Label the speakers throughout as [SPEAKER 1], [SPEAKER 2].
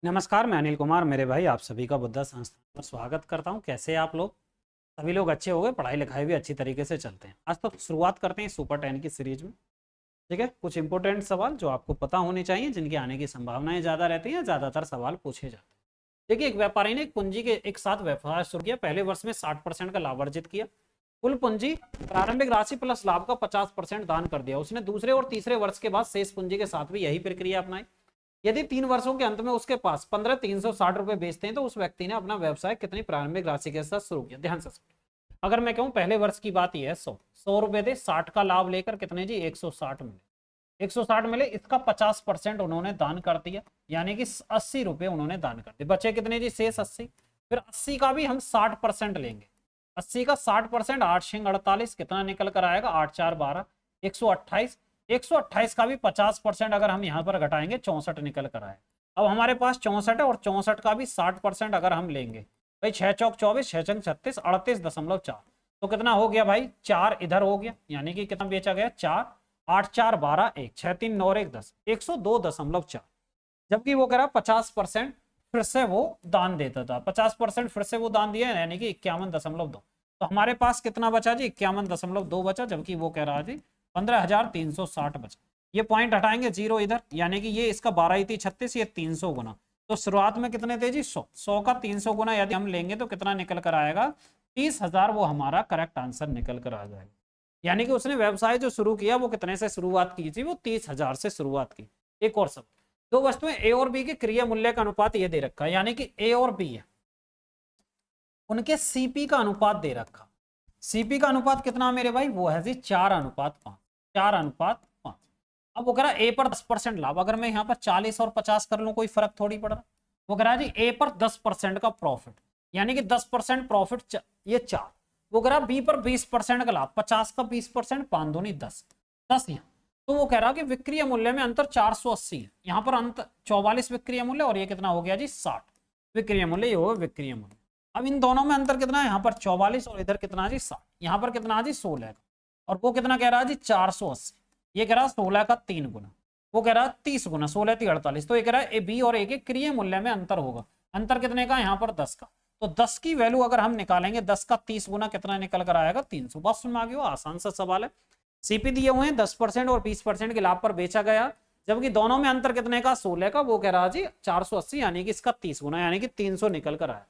[SPEAKER 1] नमस्कार, मैं अनिल कुमार। मेरे भाई आप सभी का बुद्धा संस्थान पर स्वागत करता हूं। कैसे हैं आप लोग? सभी लोग अच्छे हो गए? पढ़ाई लिखाई भी अच्छी तरीके से चलते हैं। आज तो शुरुआत करते हैं सुपर 10 की सीरीज में। ठीक है, कुछ इंपॉर्टेंट सवाल जो आपको पता होने चाहिए, जिनके आने की संभावनाएं ज़्यादा रहती हैं, ज़्यादातर सवाल पूछे जाते हैं। देखिए, एक व्यापारी ने एक पूंजी के एक साथ व्यवसाय शुरू किया। पहले वर्ष में 60% का लाभ अर्जित किया। कुल पूंजी प्रारंभिक राशि प्लस लाभ का 50% दान कर दिया। उसने दूसरे और तीसरे वर्ष के बाद शेष पूंजी के साथ भी यही प्रक्रिया अपनाई। यदि 3 वर्षों के अंत में उसके पास 15,360 रुपए बेचते हैं तो उस व्यक्ति ने अपना व्यवसाय कितनी प्रारंभिक राशि के साथ शुरू किया? ध्यान से सुनिए। अगर मैं कहूं पहले वर्ष की बात यह है, 100 रुपए थे, 60 का लाभ लेकर कितने जी? 160 मिले। 160 मिले, इसका 50% उन्होंने दान कर दिया, यानी कि 80 रुपए उन्होंने दान कर दिए। बचे कितने जी? शेष 80। फिर 80 का भी हम 60% लेंगे। 80 का 60%, 8 6 48, कितना निकल कर आएगा? 8 4 12, 128। 128 का भी 50% अगर हम यहाँ पर घटाएंगे, 64 निकल कर आए। अब हमारे पास 64 है और 64 का भी 60% अगर हम लेंगे, भाई 6 चौक 24, 6 छंग 36, 38.4, तो कितना हो गया भाई? 4 इधर हो गया, यानी कि कितना बेचा गया? 4। 8 4 12, 1 6 3 9 1 10, 102.4। जबकि वो कह रहा 50% फिर से वो दान देता था। 50% फिर से वो दान दिया, यानी कि 51.2। तो हमारे पास कितना बचा जी? 51.2 बचा, जबकि वो कह रहा जी 15,360 बचा। ये पॉइंट हटाएंगे, जीरो इधर, यानी कि ये इसका 12 थी 36, ये 300 गुना। तो शुरुआत में कितने थे जी? 100। 100 का 300 गुना यदि हम लेंगे तो कितना निकल कर आएगा? 30,000। वो हमारा करेक्ट आंसर निकल कर आ जाएगा। यानी कि उसने व्यवसाय जो शुरू किया वो कितने से शुरुआत की थी? वो 30,000 से शुरुआत की। एक और सब, दो वस्तुएं ए और बी के क्रिया मूल्य का अनुपात ये दे रखा है, यानी कि ए और बी है, उनके सीपी का अनुपात दे रखा। सीपी का अनुपात कितना मेरे भाई? वो है जी 4:5। 4:5। अब वो कह रहा ए पर 10% लाभ। अगर मैं यहाँ पर 40 और 50 कर लूं, कोई फर्क थोड़ी पड़ रहा। वो कह रहा जी ए पर 10% का प्रॉफिट, यानी कि 10% प्रॉफिट, ये 4। वो कह रहा बी पर 20% का लाभ। 50 का 20%, 5 दूनी 10, 10 यहाँ। तो वो कह रहा कि विक्रय मूल्य में अंतर 480 है। यहाँ पर अंतर 44 विक्रय मूल्य, और ये कितना हो गया जी? 60 विक्रय मूल्य। ये हो विक्रय मूल्य। अब इन दोनों में अंतर कितना है? यहाँ पर 44 और इधर कितना जी? 60। यहाँ पर कितना जी? 16 का। और वो कितना कह रहा है जी? 480। ये कह रहा है 16 का 3 गुना, वो कह रहा है 30 गुना। 16 3 48। तो ये कह रहा है ए बी और ए के क्रिय मूल्य में अंतर होगा। अंतर कितने का? यहाँ पर 10 का। तो 10 की वैल्यू अगर हम निकालेंगे, 10 का 30 गुना कितना निकल कर आएगा? 300। बात सुन में आ गई हो? आसान सा सवाल है। सीपी दिए हुए हैं 10% और 20% के लाभ पर बेचा गया, जबकि दोनों में अंतर कितने का? 16 का। वो कह रहा जी 480, यानी कि इसका 30 गुना, यानी कि 300 निकल कर आया।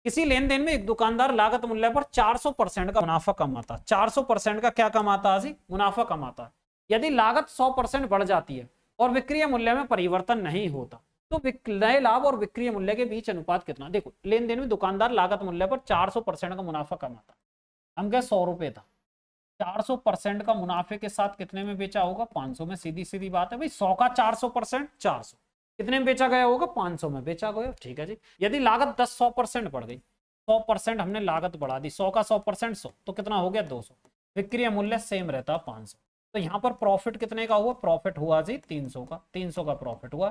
[SPEAKER 1] किसी लेन देन में एक दुकानदार लागत मूल्य पर 400% का मुनाफा कमाता। 400% का क्या कमाता जी? मुनाफा कमाता। यदि लागत 100% बढ़ जाती है और विक्रय मूल्य में परिवर्तन नहीं होता, तो नए लाभ और विक्रय मूल्य के बीच अनुपात कितना? देखो, लेन देन में दुकानदार लागत मूल्य पर 400% का मुनाफा कमाता। हम क्या 100 रुपए था, 400% का मुनाफे के साथ कितने में बेचा होगा? 500 में। सीधी सीधी बात है भाई, 100 का 400%, 400 कितने में बेचा गया होगा? 500 में बेचा गया। ठीक है जी। यदि लागत 100% बढ़ गई, 100% हमने लागत बढ़ा दी, 100 का 100%, 100, तो कितना हो गया? 200। विक्रय मूल्य सेम रहता 500। तो यहाँ पर प्रॉफिट कितने का हुआ? प्रॉफिट हुआ जी 300 का। 300 का प्रॉफिट हुआ।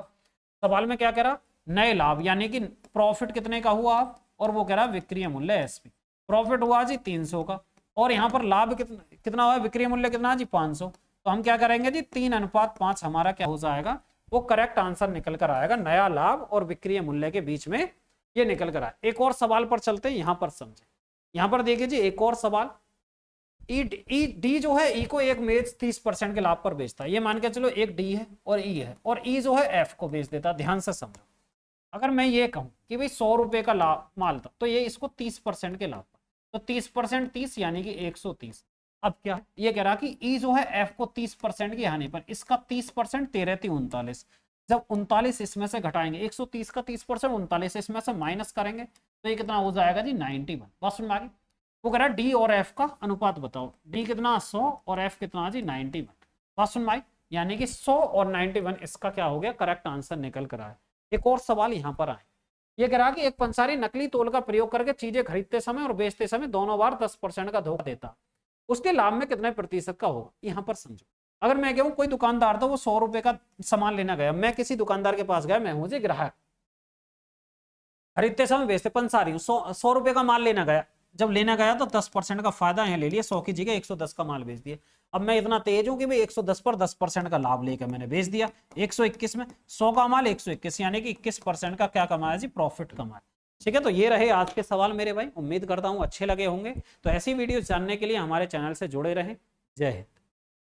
[SPEAKER 1] सवाल में क्या कह रहा? नए लाभ, यानी कि प्रॉफिट कितने का हुआ आप? और वो कह रहा विक्रय मूल्य एसपी। प्रॉफिट हुआ जी 300 का, और यहाँ पर लाभ कितना हुआ? विक्रय मूल्य कितना जी? 500। तो हम क्या करेंगे जी? 3:5 हमारा क्या हो जाएगा? वो करेक्ट आंसर निकल कर आएगा। नया लाभ और विक्रय मूल्य के बीच में ये निकल कर आए। एक और सवाल पर चलते हैं, यहां पर समझे। यहां पर देखिए जी, एक और सवाल। डी जो है ई को एक मेज 30% के लाभ पर बेचता है। ये मान के चलो एक डी है और ई है, और ई जो है एफ को बेच देता। ध्यान से समझो। अगर मैं ये कहूं कि भाई 100 रुपए का लाभ माल था, तो ये इसको 30% के लाभ पर, तो 30% 30, यानी कि 130। अब क्या ये कह रहा कि ई जो है एफ को 30% की हानि पर, इसका 30%, 13 3 39। जब 39 इसमें से घटाएंगे, 130 का 30%, 39 इसमें से माइनस करेंगे, तो ये कितना हो जाएगा जी? 91। बस सुन में। वो कह रहा है डी और एफ का अनुपात बताओ। डी कितना? 100, और एफ कितना जी? 91। बात सुन भाई, यानी कि 100 और 91 इसका क्या हो गया? करेक्ट आंसर निकल कर आया। एक और सवाल यहां पर आए। ये कह रहा कि एक पंसारी नकली तोल का प्रयोग करके चीजें खरीदते समय और बेचते समय दोनों बार 10% का धोखा देता, उसके लाभ में कितने प्रतिशत का होगा? यहां पर समझो। अगर मैं कहूं कोई दुकानदार था, वो 100 रुपए का सामान लेना गया, मैं किसी दुकानदार के पास गया, मैं हूं जी ग्राहक, खरीदते समय बेचते पंसारी हूं, 100 रुपए का माल लेना गया, जब लेना गया तो 10% का फायदा यहाँ ले लिया, 100 की जगह 110 का माल बेच दिया। अब मैं इतना तेज हूं कि भाई 110 पर 10% का लाभ लेकर मैंने बेच दिया, 121 में 100 का माल 121, यानी कि 21% का क्या कमाया जी, प्रॉफिट कमाया। ठीक है, तो ये रहे आज के सवाल मेरे भाई, उम्मीद करता हूं अच्छे लगे होंगे। तो ऐसी वीडियो जानने के लिए हमारे चैनल से जुड़े रहें। जय हिंद।